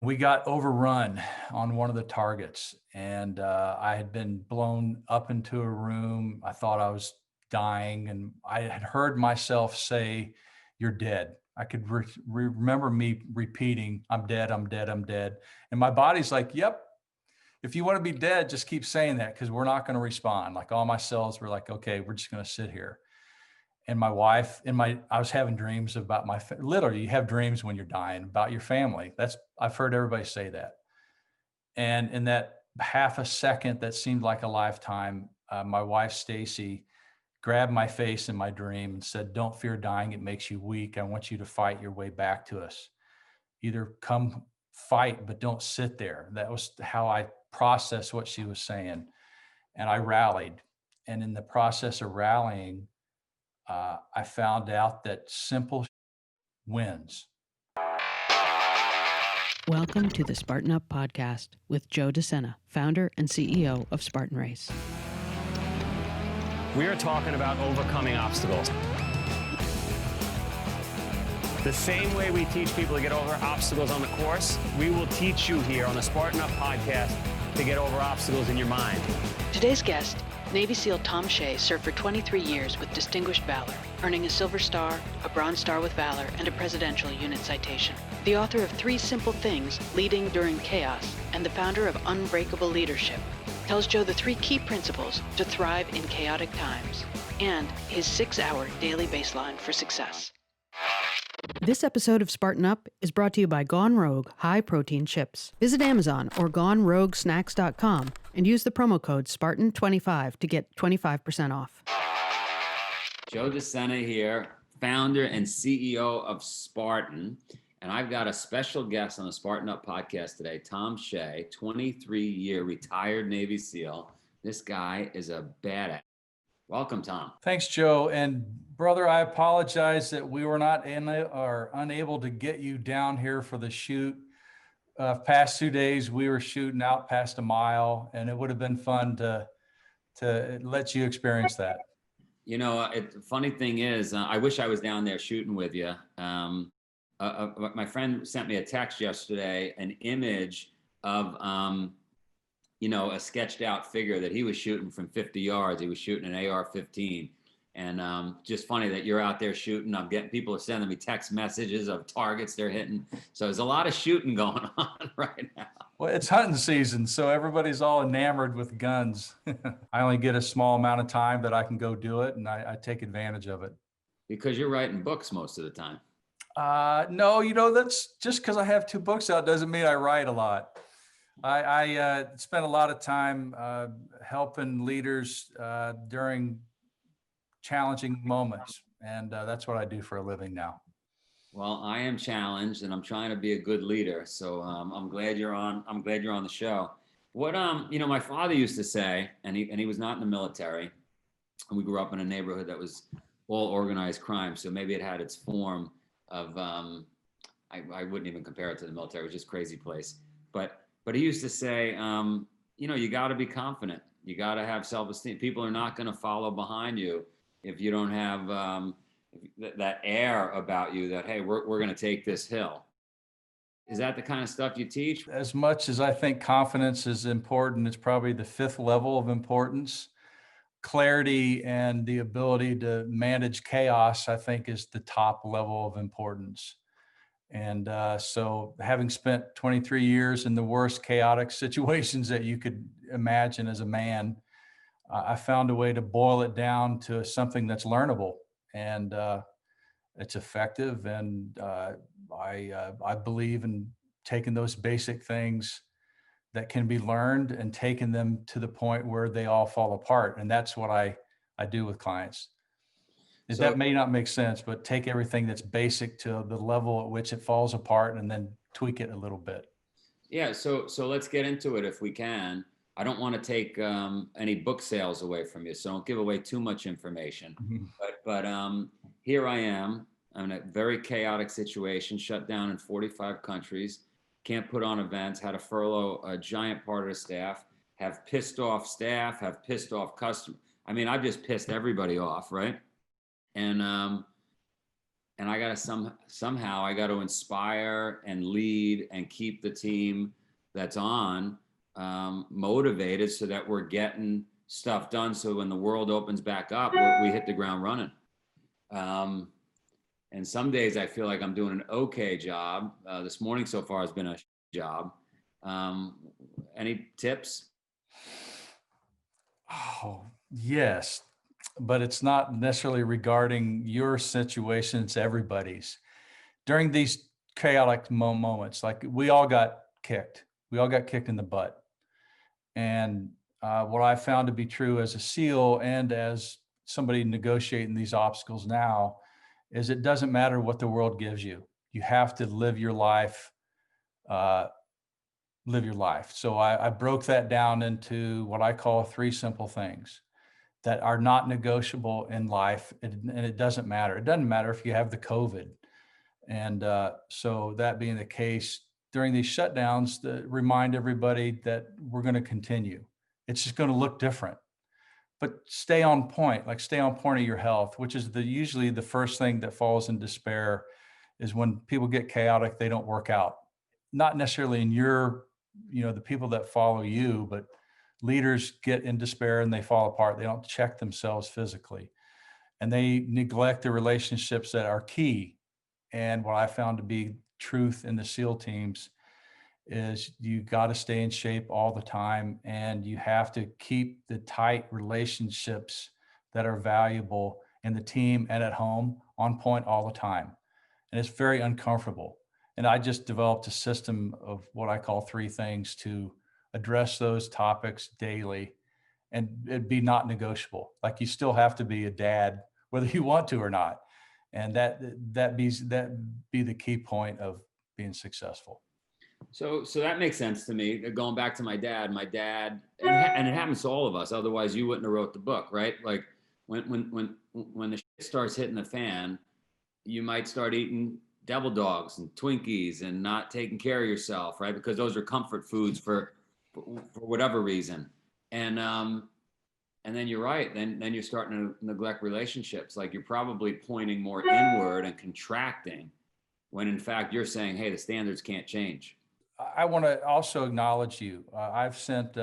we got overrun on one of the targets, and I had been blown up into a room. I thought I was dying, and I had heard myself say, "You're dead." I could remember me repeating, "I'm dead, I'm dead, I'm dead." And my body's like, "Yep, if you want to be dead, just keep saying that because we're not going to respond." Like all my cells were like, "Okay, we're just going to sit here." And my wife and I was having dreams about literally, you have dreams when you're dying about your family. I've heard everybody say that. And in that half a second that seemed like a lifetime, my wife, Stacy, grabbed my face in my dream and said, "Don't fear dying. It makes you weak. I want you to fight your way back to us. Either come fight, but don't sit there." That was how I processed what she was saying. And I rallied. And in the process of rallying, I found out that simple wins. Welcome to the Spartan Up podcast with Joe De Sena, founder and CEO of Spartan Race. We are talking about overcoming obstacles. The same way we teach people to get over obstacles on the course, we will teach you here on the Spartan Up podcast to get over obstacles in your mind. Today's guest, Navy SEAL Thom Shea, served for 23 years with distinguished valor, earning a Silver Star, a Bronze Star with Valor, and a Presidential Unit Citation. The author of 3 Simple Things, Leading During Chaos, and the founder of Unbreakable Leadership, tells Joe the 3 key principles to thrive in chaotic times, and his 6-hour daily baseline for success. This episode of Spartan Up is brought to you by Gone Rogue high-protein chips. Visit Amazon or GoneRogueSnacks.com and use the promo code Spartan25 to get 25% off. Joe De Sena here, founder and CEO of Spartan. And I've got a special guest on the Spartan Up podcast today, Thom Shea, 23-year retired Navy SEAL. This guy is a badass. Welcome, Thom. Thanks, Joe. And brother, I apologize that we were not unable to get you down here for the shoot. Past 2 days, we were shooting out past a mile, and it would have been fun to let you experience that. You know, the funny thing is, I wish I was down there shooting with you. My friend sent me a text yesterday, an image of, a sketched out figure that he was shooting from 50 yards. He was shooting an AR-15. And just funny that you're out there shooting. I'm getting people are sending me text messages of targets they're hitting. So there's a lot of shooting going on right now. Well, it's hunting season, so everybody's all enamored with guns. I only get a small amount of time that I can go do it, and I take advantage of it. Because you're writing books most of the time. No, that's just because I have 2 books out doesn't mean I write a lot. I spent a lot of time helping leaders during challenging moments, and that's what I do for a living now. Well, I am challenged, and I'm trying to be a good leader. So I'm glad you're on. I'm glad you're on the show. What my father used to say, and he was not in the military, and we grew up in a neighborhood that was all organized crime. So maybe it had its form of I wouldn't even compare it to the military. It was just a crazy place. But he used to say, you got to be confident. You got to have self-esteem. People are not going to follow behind you if you don't have that air about you that, hey, we're going to take this hill. Is that the kind of stuff you teach? As much as I think confidence is important, it's probably the 5th level of importance. Clarity and the ability to manage chaos, I think, is the top level of importance. And so having spent 23 years in the worst chaotic situations that you could imagine as a man, I found a way to boil it down to something that's learnable, and it's effective. And I believe in taking those basic things that can be learned and taking them to the point where they all fall apart. And that's what I do with clients. So, that may not make sense, but take everything that's basic to the level at which it falls apart and then tweak it a little bit. Yeah. So let's get into it if we can. I don't want to take any book sales away from you, so don't give away too much information. Mm-hmm. But here I am. I'm in a very chaotic situation, shut down in 45 countries, can't put on events, had to furlough a giant part of the staff, have pissed off staff, have pissed off customers. I mean, I've just pissed everybody off, right? And and I got to somehow I got to inspire and lead and keep the team that's on motivated so that we're getting stuff done. So when the world opens back up, we hit the ground running. And some days I feel like I'm doing an okay job. This morning so far has been a job. Any tips? Oh, yes, but it's not necessarily regarding your situation, it's everybody's. During these chaotic moments, like we all got kicked. We all got kicked in the butt. And what I found to be true as a SEAL and as somebody negotiating these obstacles now is it doesn't matter what the world gives you. You have to live your life. So I broke that down into what I call 3 simple things that are not negotiable in life. And it doesn't matter. It doesn't matter if you have the COVID. And so that being the case, during these shutdowns, remind everybody that we're going to continue. It's just going to look different, but stay on point, like stay on point of your health, which is usually the first thing that falls in despair is when people get chaotic, they don't work out. Not necessarily in the people that follow you, but leaders get in despair and they fall apart. They don't check themselves physically and they neglect the relationships that are key. And what I found to be truth in the SEAL teams is you got to stay in shape all the time and you have to keep the tight relationships that are valuable in the team and at home on point all the time. And it's very uncomfortable. And I just developed a system of what I call 3 things to address those topics daily and it'd be not negotiable. Like you still have to be a dad, whether you want to or not. And that be the key point of being successful. So that makes sense to me. Going back to my dad, and it happens to all of us. Otherwise, you wouldn't have wrote the book, right? Like when the shit starts hitting the fan, you might start eating devil dogs and Twinkies and not taking care of yourself, right? Because those are comfort foods for whatever reason. And then you're right. Then you're starting to neglect relationships. Like you're probably pointing more inward and contracting when in fact you're saying, hey, the standards can't change. I want to also acknowledge you. I've sent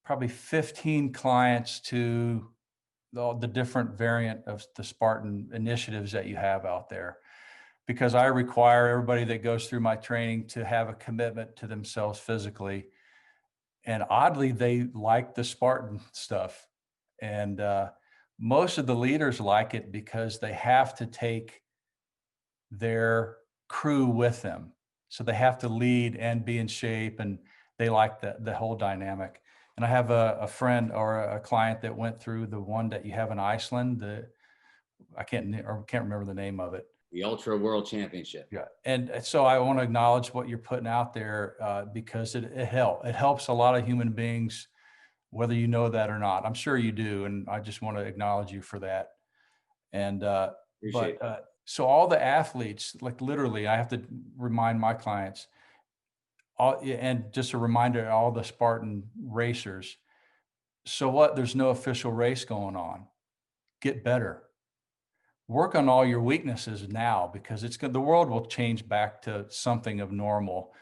probably 15 clients to the different variant of the Spartan initiatives that you have out there, because I require everybody that goes through my training to have a commitment to themselves physically. And oddly, they like the Spartan stuff. And most of the leaders like it because they have to take their crew with them. So they have to lead and be in shape, and they like the whole dynamic. And I have a friend or a client that went through the one that you have in Iceland. I can't remember the name of it. The Ultra World Championship. Yeah. And so I want to acknowledge what you're putting out there because it helps a lot of human beings, whether you know that or not. I'm sure you do. And I just want to acknowledge you for that. And, so all the athletes, like literally, I have to remind my clients, and just a reminder, all the Spartan racers. So what? There's no official race going on. Get better. Work on all your weaknesses now, because the world will change back to something of normal.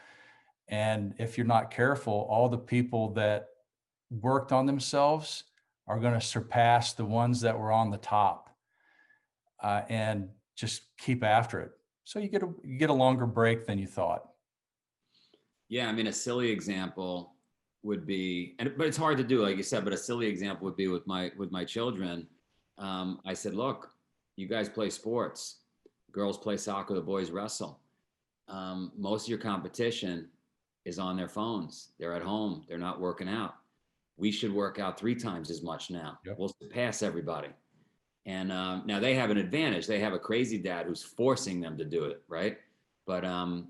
And if you're not careful, all the people that worked on themselves are going to surpass the ones that were on the top, and just keep after it. So you get a longer break than you thought. Yeah, I mean, a silly example would be, but it's hard to do, like you said. But a silly example would be with my children. I said, look, you guys play sports. Girls play soccer, the boys wrestle. Most of your competition is on their phones. They're at home. They're not working out. We should work out 3 times as much now. Yep. We'll surpass everybody. And now they have an advantage. They have a crazy dad who's forcing them to do it, right? But I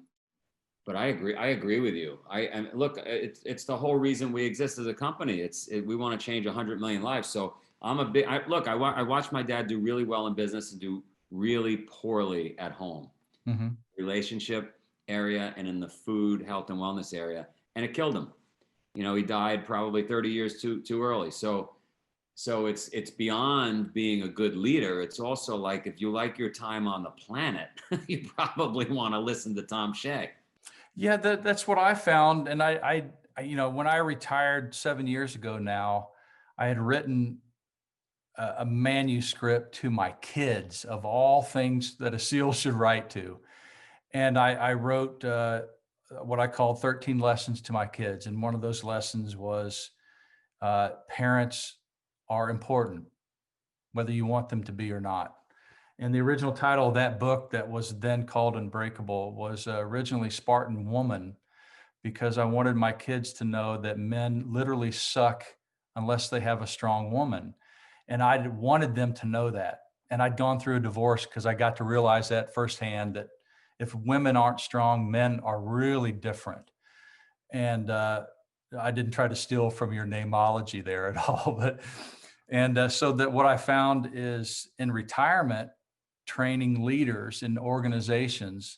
agree with you. And look, it's the whole reason we exist as a company. We want to change 100 million lives. So I watched my dad do really well in business and do really poorly at home, relationship area and in the food, health, and wellness area. And it killed him. He died probably 30 years too early. So So it's beyond being a good leader. It's also like, if you like your time on the planet, you probably want to listen to Thom Shea. Yeah, that's what I found. And when I retired 7 years ago now, I had written a manuscript to my kids of all things that a SEAL should write to. And I wrote what I called 13 lessons to my kids. And one of those lessons was parents are important, whether you want them to be or not. And the original title of that book, that was then called Unbreakable, was originally Spartan Woman, because I wanted my kids to know that men literally suck unless they have a strong woman. And I wanted them to know that. And I'd gone through a divorce because I got to realize that firsthand, that if women aren't strong, men are really different. And I didn't try to steal from your namology there at all, but so that what I found is, in retirement, training leaders in organizations,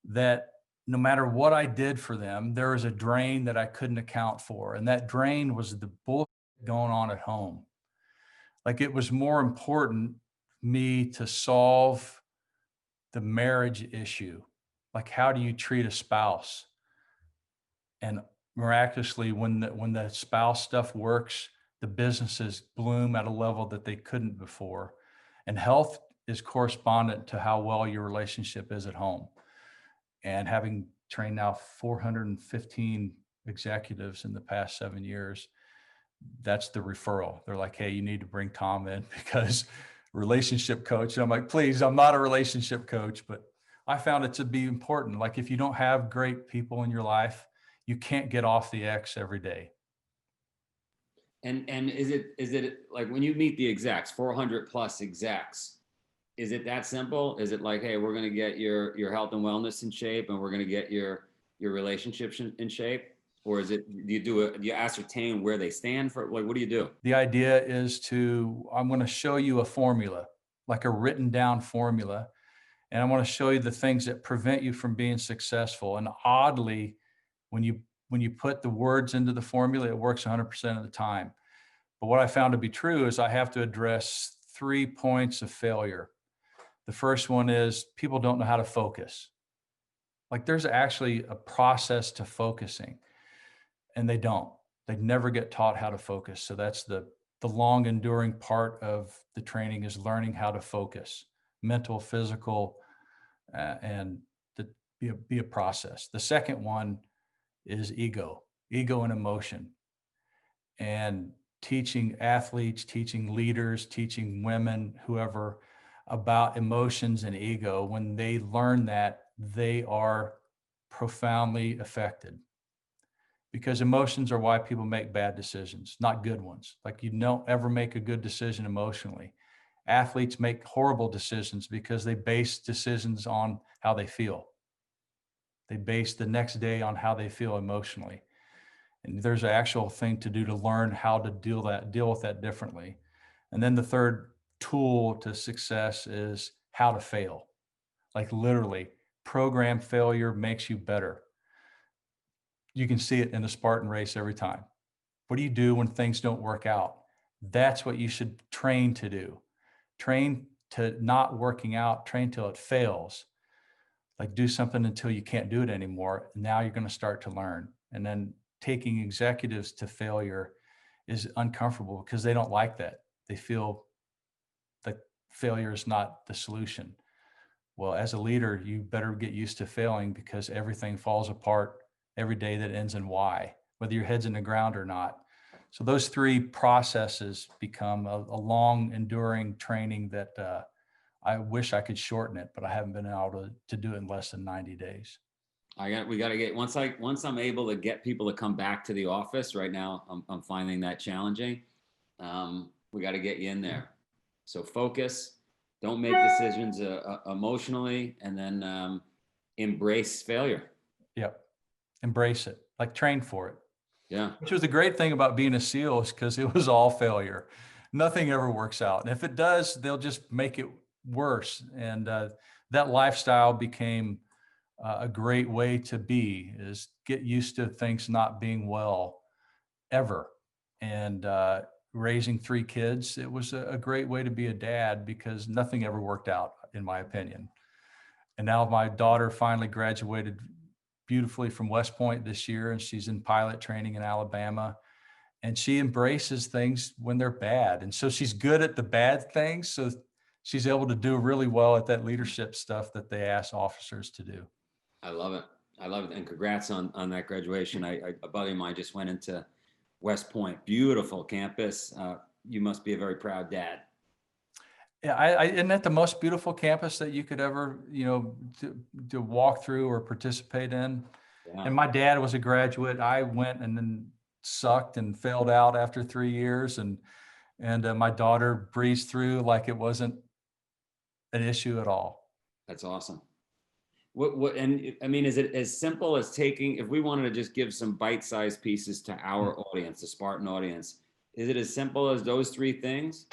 that no matter what I did for them, there was a drain that I couldn't account for. And that drain was the bullshit going on at home. Like, it was more important me to solve the marriage issue. Like, how do you treat a spouse? And miraculously, when the spouse stuff works, the businesses bloom at a level that they couldn't before. And health is correspondent to how well your relationship is at home. And having trained now 415 executives in the past 7 years, that's the referral. They're like, hey, you need to bring Thom in because relationship coach. And I'm like, please, I'm not a relationship coach, but I found it to be important. Like, if you don't have great people in your life, you can't get off the X every day. And is it like, when you meet the execs, 400 plus execs, is it that simple? Is it like, hey, we're going to get your health and wellness in shape, and we're going to get your relationships in shape? Or is it, do you ascertain where they stand for, like, what do you do? The idea is I'm going to show you a formula, like a written down formula. And I want to show you the things that prevent you from being successful. And oddly, when you put the words into the formula, it works 100% of the time. But what I found to be true is I have to address 3 points of failure. The first one is people don't know how to focus. Like, there's actually a process to focusing, and they don't. They never get taught how to focus. So that's the long enduring part of the training, is learning how to focus, mental, physical, and be a process. The second one is ego and emotion, and teaching athletes, teaching leaders, teaching women, whoever, about emotions and ego. When they learn that, they are profoundly affected, because emotions are why people make bad decisions, not good ones. Like, you don't ever make a good decision emotionally. Athletes make horrible decisions because they base decisions on how they feel. They base the next day on how they feel emotionally. And there's an actual thing to do to learn how to deal with that differently. And then the third tool to success is how to fail. Like, literally, program failure makes you better. You can see it in the Spartan race every time. What do you do when things don't work out? That's what you should train to do. Train to not working out, train till it fails. Like, do something until you can't do it anymore. Now you're going to start to learn. And then taking executives to failure is uncomfortable because they don't like that. They feel that failure is not the solution. Well, as a leader, you better get used to failing, because everything falls apart every day that ends in Y, whether your head's in the ground or not. So those 3 processes become a long, enduring training that I wish I could shorten it, but I haven't been able to do it in less than 90 days. We got to get, once I'm able to get people to come back to the office. Right now, I'm finding that challenging. We got to get you in there. So focus, don't make decisions emotionally, and then embrace failure. Yep. Embrace it, like, train for it. Yeah. Which was the great thing about being a SEAL, is because it was all failure. Nothing ever works out. And if it does, they'll just make it worse. And that lifestyle became a great way to be, is get used to things not being well ever. And raising 3 kids, it was a great way to be a dad because nothing ever worked out, in my opinion. And now my daughter finally graduated beautifully from West Point this year, and she's in pilot training in Alabama. And she embraces things when they're bad. And so she's good at the bad things. So she's able to do really well at that leadership stuff that they ask officers to do. I love it. I love it. And congrats on that graduation. A buddy of mine just went into West Point, beautiful campus. You must be a very proud dad. Yeah, isn't that the most beautiful campus that you could ever, to walk through or participate in? Yeah. And my dad was a graduate. I went and then sucked and failed out after 3 years, and my daughter breezed through like it wasn't an issue at all. That's awesome. And I mean, is it as simple as taking, if we wanted to just give some bite-sized pieces to our audience, the Spartan audience, is it as simple as those 3 things?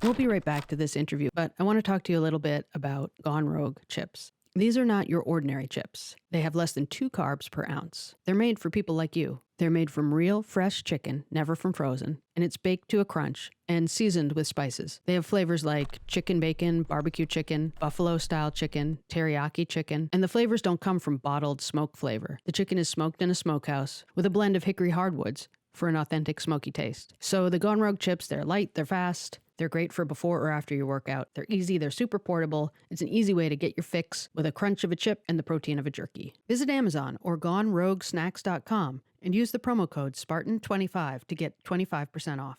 We'll be right back to this interview, but I want to talk to you a little bit about Gone Rogue chips. These are not your ordinary chips. They have less than 2 carbs per ounce. They're made for people like you. They're made from real, fresh chicken, never from frozen, and it's baked to a crunch and seasoned with spices. They have flavors like chicken bacon, barbecue chicken, buffalo-style chicken, teriyaki chicken, and the flavors don't come from bottled smoke flavor. The chicken is smoked in a smokehouse with a blend of hickory hardwoods for an authentic smoky taste. So the Gone Rogue chips, they're light, they're fast, they're great for before or after your workout. They're easy, they're super portable. It's an easy way to get your fix with a crunch of a chip and the protein of a jerky. Visit Amazon or GoneRogueSnacks.com and use the promo code Spartan25 to get 25% off.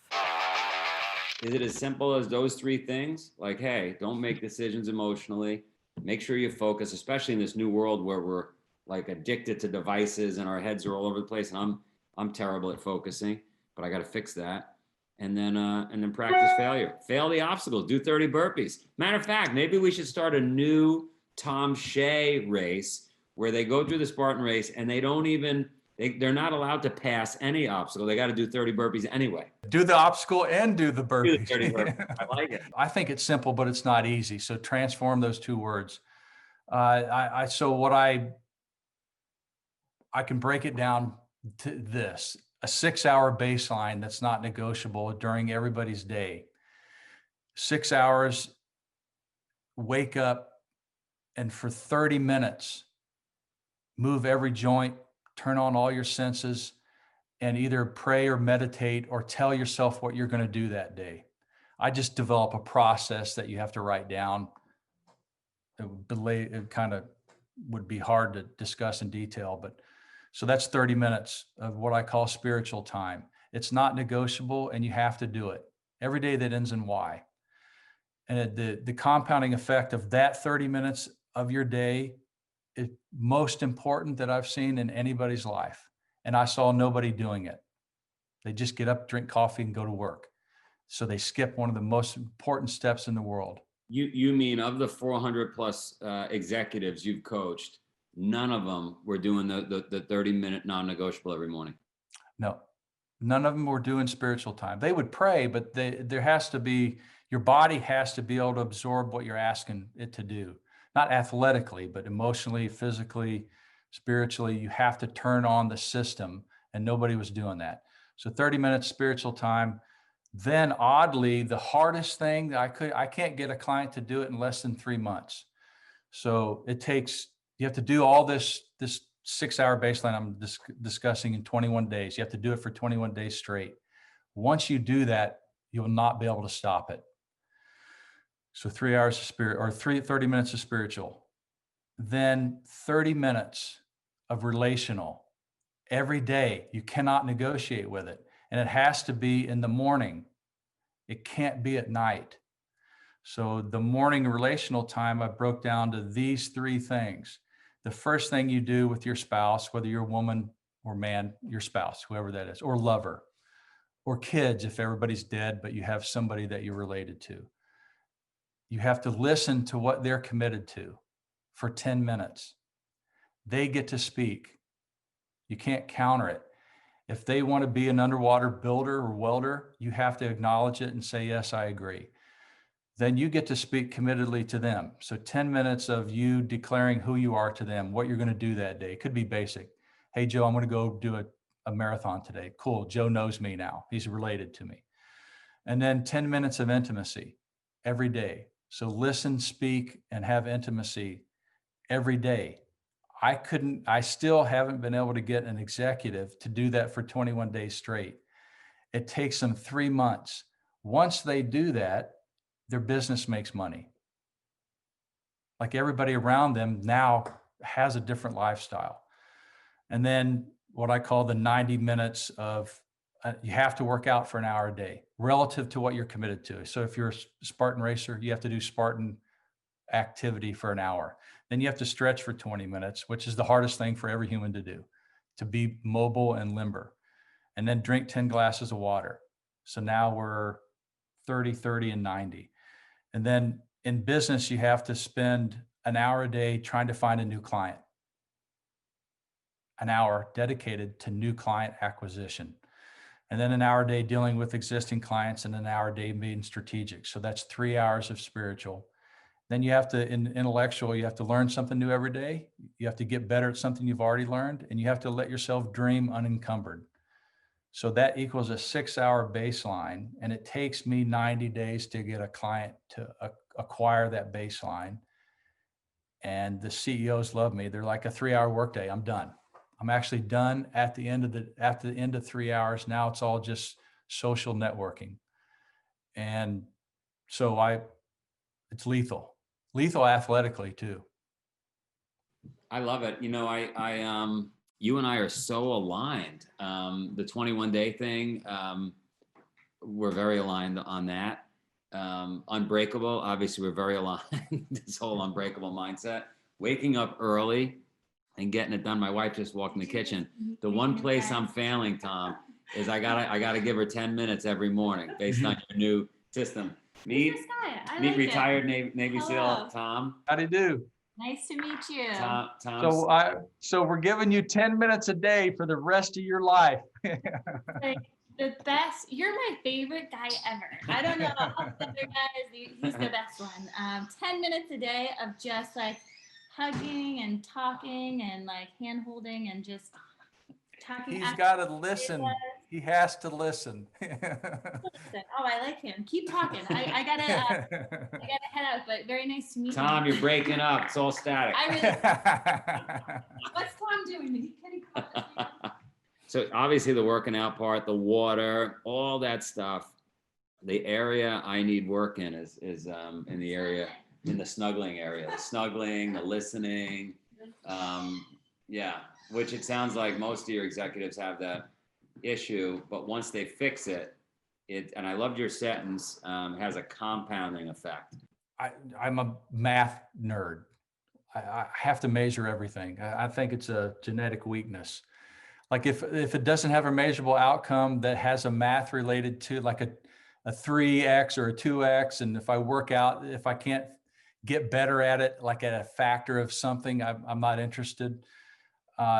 Is it as simple as those 3 things? Like, hey, don't make decisions emotionally. Make sure you focus, especially in this new world where we're like addicted to devices and our heads are all over the place. And I'm terrible at focusing, but I got to fix that. And then practice failure. Fail the obstacles. Do 30 burpees. Matter of fact, maybe we should start a new Thom Shea race where they go through the Spartan race and they're not allowed to pass any obstacle. They got to do 30 burpees anyway. Do the obstacle and do the burpees. Do the 30 burpees. I like it. I think it's simple, but it's not easy. So transform those 2 words. I can break it down to this. A 6-hour baseline that's not negotiable during everybody's day. 6 hours, wake up, and for 30 minutes, move every joint, turn on all your senses, and either pray or meditate or tell yourself what you're going to do that day. I just develop a process that you have to write down. It kind of would be hard to discuss in detail, but so that's 30 minutes of what I call spiritual time. It's not negotiable and you have to do it every day that ends in Y. And the compounding effect of that 30 minutes of your day is most important that I've seen in anybody's life. And I saw nobody doing it. They just get up, drink coffee, and go to work. So they skip one of the most important steps in the world. You mean of the 400 plus executives you've coached, none of them were doing the 30-minute non-negotiable every morning? No, none of them were doing spiritual time. They would pray, but there has to be, your body has to be able to absorb what you're asking it to do. Not athletically, but emotionally, physically, spiritually. You have to turn on the system, and nobody was doing that. So 30 minutes spiritual time. Then oddly, the hardest thing, I can't get a client to do it in less than 3 months. So you have to do all this 6-hour baseline I'm discussing in 21 days. You have to do it for 21 days straight. Once you do that, you'll not be able to stop it. So 3 hours of spirit, or 30 minutes of spiritual, then 30 minutes of relational every day. You cannot negotiate with it. And it has to be in the morning. It can't be at night. So the morning relational time, I broke down to these 3 things. The first thing you do with your spouse, whether you're a woman or man, your spouse, whoever that is, or lover, or kids, if everybody's dead, but you have somebody that you're related to. You have to listen to what they're committed to for 10 minutes. They get to speak. You can't counter it. If they want to be an underwater builder or welder, you have to acknowledge it and say, yes, I agree. Then you get to speak committedly to them. So 10 minutes of you declaring who you are to them, what you're going to do that day. It could be basic. Hey, Joe, I'm going to go do a a marathon today. Cool. Joe knows me now. He's related to me. And then 10 minutes of intimacy every day. So listen, speak, and have intimacy every day. I still haven't been able to get an executive to do that for 21 days straight. It takes them 3 months. Once they do that, their business makes money. Like everybody around them now has a different lifestyle. And then what I call the 90 minutes of, you have to work out for an hour a day relative to what you're committed to. So if you're a Spartan racer, you have to do Spartan activity for an hour. Then you have to stretch for 20 minutes, which is the hardest thing for every human to do, to be mobile and limber. And then drink 10 glasses of water. So now we're 30, 30, and 90. And then in business, you have to spend an hour a day trying to find a new client. An hour dedicated to new client acquisition. And then an hour a day dealing with existing clients, and an hour a day being strategic. So that's 3 hours of spiritual. Then you have to, in intellectual, you have to learn something new every day. You have to get better at something you've already learned, and you have to let yourself dream unencumbered. So that equals a 6-hour baseline. And it takes me 90 days to get a client to acquire that baseline. And the CEOs love me. They're like, a 3-hour workday, I'm done. I'm actually done after the end of 3 hours. Now it's all just social networking. And so it's lethal athletically too. I love it. You know, you and I are so aligned. The 21-day thing, we're very aligned on that. Unbreakable, obviously we're very aligned. This whole unbreakable mindset, waking up early and getting it done. My wife just walked in the kitchen. The one place I'm failing, Thom, is I gotta give her 10 minutes every morning based on your new system. Meet retired Navy SEAL Thom. How do you do? Nice to meet you. Thom. So we're giving you 10 minutes a day for the rest of your life. Like the best. You're my favorite guy ever. I don't know how the other guy is. He's the best one. 10 minutes a day of just like hugging and talking and like hand holding and just talking. He's got to listen. He has to listen. Oh, I like him. Keep talking. I gotta head out, but very nice to meet you. Thom, you're breaking up. It's all static. What's Thom doing? Can he call us? So obviously the working out part, the water, all that stuff. The area I need work in is in the area, in the snuggling area. The snuggling, the listening. Yeah, which it sounds like most of your executives have that issue, but once they fix it, and I loved your sentence, has a compounding effect. I'm a math nerd. I have to measure everything. I think it's a genetic weakness. Like if it doesn't have a measurable outcome that has a math related to, like a 3x or a 2x, and if I work out, if I can't get better at it, like at a factor of something, I'm not interested.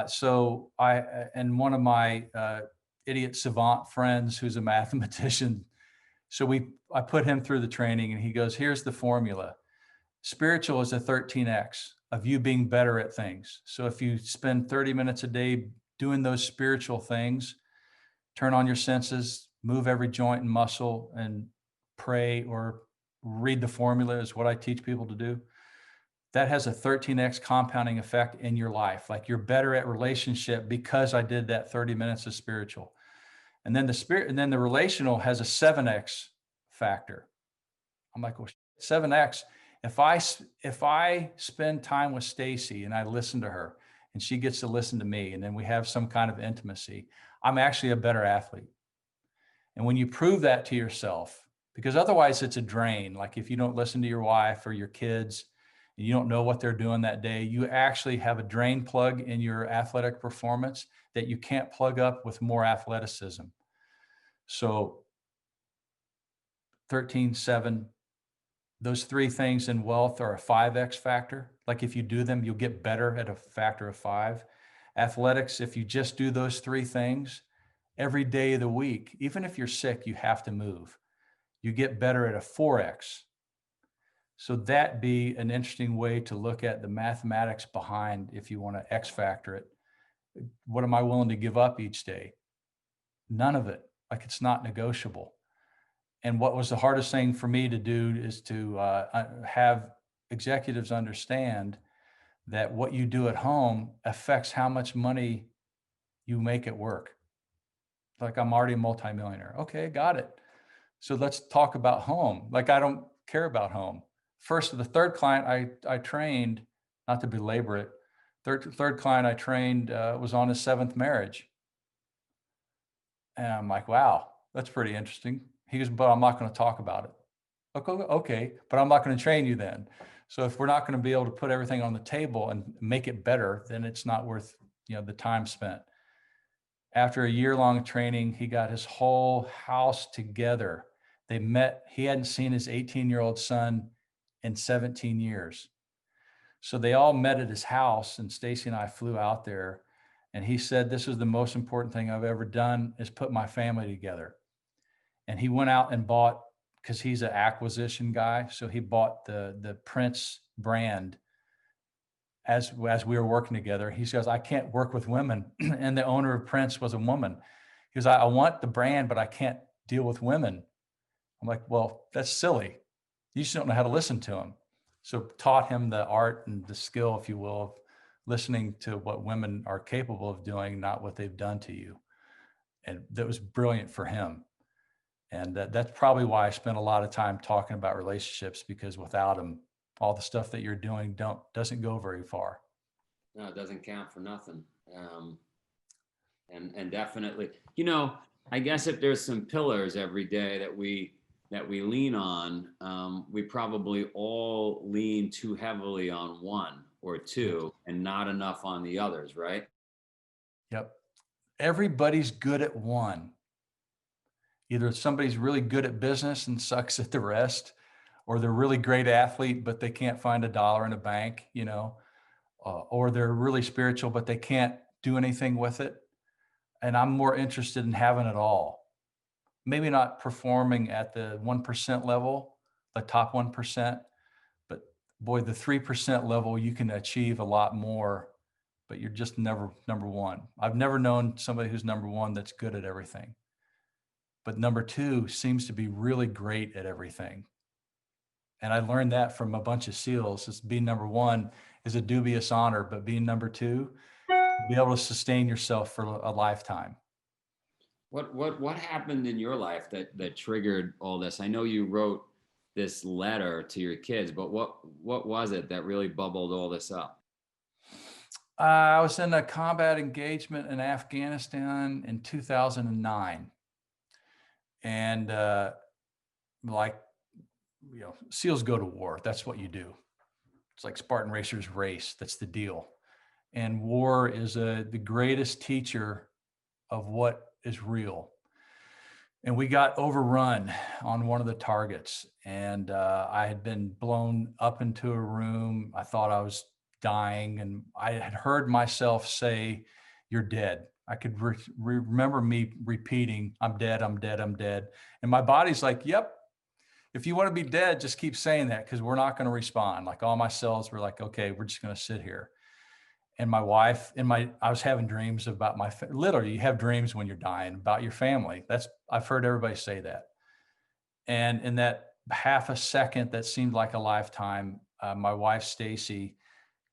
So and one of my idiot savant friends who's a mathematician, so I put him through the training, and he goes, here's the formula. Spiritual is a 13x of you being better at things. So if you spend 30 minutes a day doing those spiritual things, turn on your senses, move every joint and muscle, and pray or read the formula is what I teach people to do. That has a 13x compounding effect in your life. Like you're better at relationship because I did that 30 minutes of spiritual. And then the relational has a 7x factor. I'm like, well, 7x. If I spend time with Stacy and I listen to her and she gets to listen to me, and then we have some kind of intimacy, I'm actually a better athlete. And when you prove that to yourself, because otherwise it's a drain. Like if you don't listen to your wife or your kids, and you don't know what they're doing that day, you actually have a drain plug in your athletic performance that you can't plug up with more athleticism. So 13, 7, those three things in wealth are a 5x factor. Like if you do them, you'll get better at a factor of 5. Athletics, if you just do those three things every day of the week, even if you're sick, you have to move. You get better at a 4x. So that'd be an interesting way to look at the mathematics behind, if you want to X factor it, What am I willing to give up each day? None of it. Like, it's not negotiable. And what was the hardest thing for me to do is to have executives understand that what you do at home affects how much money you make at work. Like, I'm already a multimillionaire. Okay, got it. So let's talk about home. Like, I don't care about home. The third client I trained, not to belabor it, third client I trained was on his 7th marriage. And I'm like, wow, that's pretty interesting. He goes, but I'm not going to talk about it. Okay, but I'm not going to train you then. So if we're not going to be able to put everything on the table and make it better, then it's not worth, the time spent. After a year-long training, he got his whole house together. They met. He hadn't seen his 18-year-old son in 17 years. So they all met at his house, and Stacy and I flew out there. And he said, this is the most important thing I've ever done, is put my family together. And he went out and bought, because he's an acquisition guy. So he bought the Prince brand as we were working together. He says, I can't work with women. And the owner of Prince was a woman. He goes, I want the brand, but I can't deal with women. I'm like, well, that's silly. You just don't know how to listen to him. So taught him the art and the skill, if you will, of listening to what women are capable of doing, not what they've done to you. And that was brilliant for him. And that's probably why I spent a lot of time talking about relationships, because without them, all the stuff that you're doing doesn't go very far. No, it doesn't count for nothing. And definitely, I guess if there's some pillars every day that we lean on, we probably all lean too heavily on one or two and not enough on the others, right? Yep. Everybody's good at one. Either somebody's really good at business and sucks at the rest, or they're a really great athlete, but they can't find $1 in a bank, or they're really spiritual, but they can't do anything with it. And I'm more interested in having it all. Maybe not performing at the 1% level, the top 1%, but boy, the 3% level, you can achieve a lot more, but you're just never number one. I've never known somebody who's number one that's good at everything. But number two seems to be really great at everything. And I learned that from a bunch of SEALs. Is being number one is a dubious honor, but being number two, be able to sustain yourself for a lifetime. What happened in your life that triggered all this? I know you wrote this letter to your kids, but what was it that really bubbled all this up? I was in a combat engagement in Afghanistan in 2009. And SEALs go to war. That's what you do. It's like Spartan racers race. That's the deal. And war is the greatest teacher of what is real. And we got overrun on one of the targets. And I had been blown up into a room. I thought I was dying. And I had heard myself say, you're dead. I could remember me repeating, I'm dead, I'm dead, I'm dead. And my body's like, yep, if you want to be dead, just keep saying that, because we're not going to respond. Like, all my cells were like, okay, we're just going to sit here. And my wife I was having dreams about literally, you have dreams when you're dying about your family. I've heard everybody say that. And in that half a second that seemed like a lifetime, my wife, Stacy,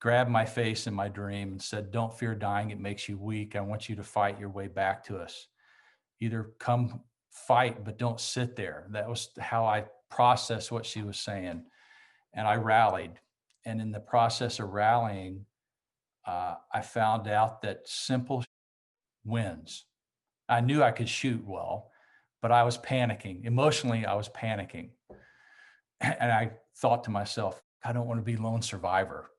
grabbed my face in my dream and said, don't fear dying. It makes you weak. I want you to fight your way back to us. Either come fight, but don't sit there. That was how I processed what she was saying. And I rallied. And in the process of rallying, I found out that simple wins. I knew I could shoot well, but I was panicking. Emotionally, I was panicking. And I thought to myself, I don't want to be lone survivor.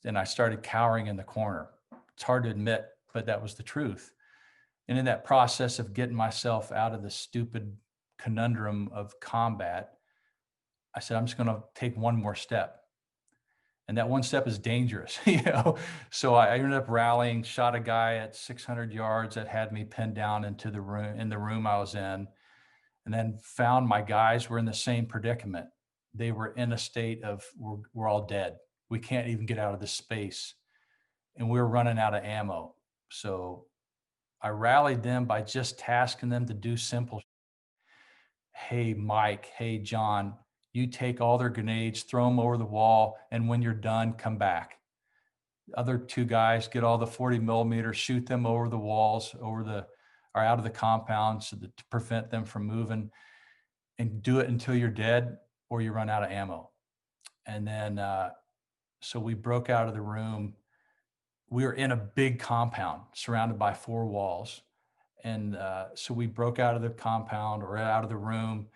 And I started cowering in the corner. It's hard to admit, but that was the truth. And in that process of getting myself out of the stupid conundrum of combat, I said, I'm just going to take one more step. And that one step is dangerous, So I ended up rallying, shot a guy at 600 yards that had me pinned down in the room I was in, and then found my guys were in the same predicament. They were in a state of, we're all dead. We can't even get out of this space. And we were running out of ammo. So I rallied them by just tasking them to do simple. Hey, Mike, hey, John, you take all their grenades, throw them over the wall, and when you're done, come back. Other two guys get all the 40 millimeters, shoot them over the walls, or out of the compound to prevent them from moving, and do it until you're dead or you run out of ammo. And then, so we broke out of the room. We were in a big compound surrounded by 4 walls. And so we broke out of the compound or out of the room.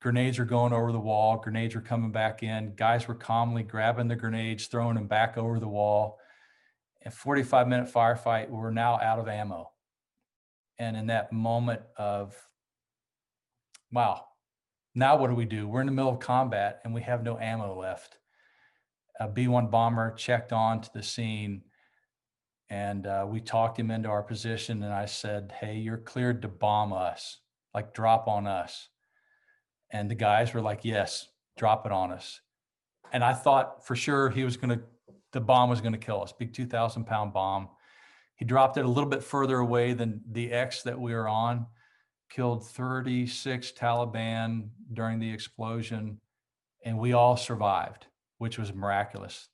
Grenades are going over the wall. Grenades are coming back in. Guys were calmly grabbing the grenades, throwing them back over the wall. A 45-minute firefight, we're now out of ammo. And in that moment of, wow, now what do? We're in the middle of combat and we have no ammo left. A B-1 bomber checked on to the scene, and we talked him into our position. And I said, hey, you're cleared to bomb us, like drop on us. And the guys were like, yes, drop it on us. And I thought for sure the bomb was going to kill us, big 2,000-pound bomb. He dropped it a little bit further away than the X that we were on, killed 36 Taliban during the explosion, and we all survived, which was miraculous.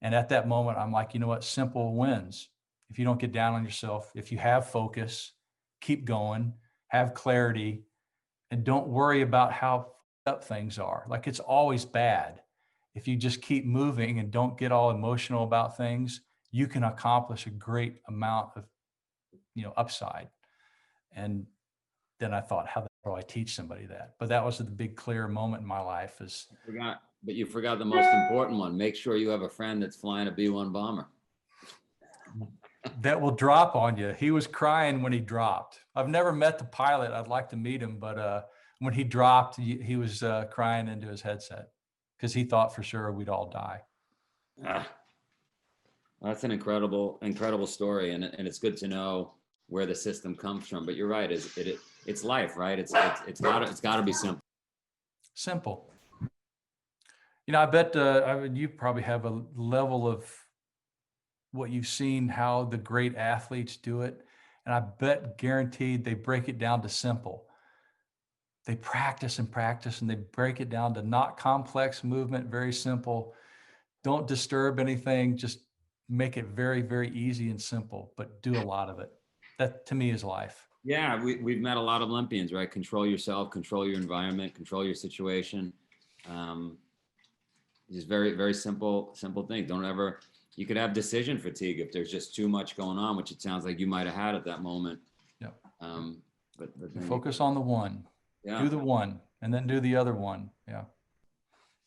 And at that moment, I'm like, you know what? Simple wins. If you don't get down on yourself, if you have focus, keep going, have clarity, and don't worry about how up things are. Like, it's always bad. If you just keep moving and don't get all emotional about things, you can accomplish a great amount of, upside. And then I thought, how the hell do I teach somebody that? But that was the big clear moment in my life. But you forgot the most important one. Make sure you have a friend that's flying a B-1 bomber. That will drop on you. He was crying when he dropped. I've never met the pilot. I'd like to meet him, but when he dropped, he was crying into his headset because he thought for sure we'd all die. That's an incredible story, and it's good to know where the system comes from. But you're right, it's life, right? It's got to be simple. Simple. I bet you probably have a level of what you've seen, how the great athletes do it, and I bet guaranteed they break it down to simple. They practice and practice, and they break it down to not complex movement, very simple. Don't disturb anything. Just make it very, very easy and simple, but do a lot of it. That to me is life. Yeah, we've met a lot of Olympians, right? Control yourself, control your environment, control your situation. Just very, very simple thing. You could have decision fatigue if there's just too much going on, which it sounds like you might have had at that moment. Yeah. But focus on the one. Yeah. Do the one and then do the other one. Yeah.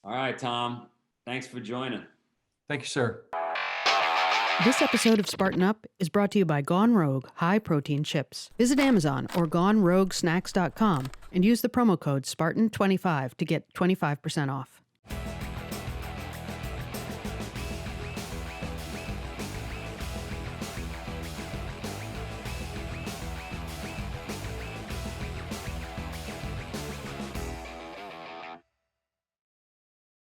All right, Thom. Thanks for joining. Thank you, sir. This episode of Spartan Up is brought to you by Gone Rogue high-protein chips. Visit Amazon or GoneRogueSnacks.com and use the promo code Spartan25 to get 25% off.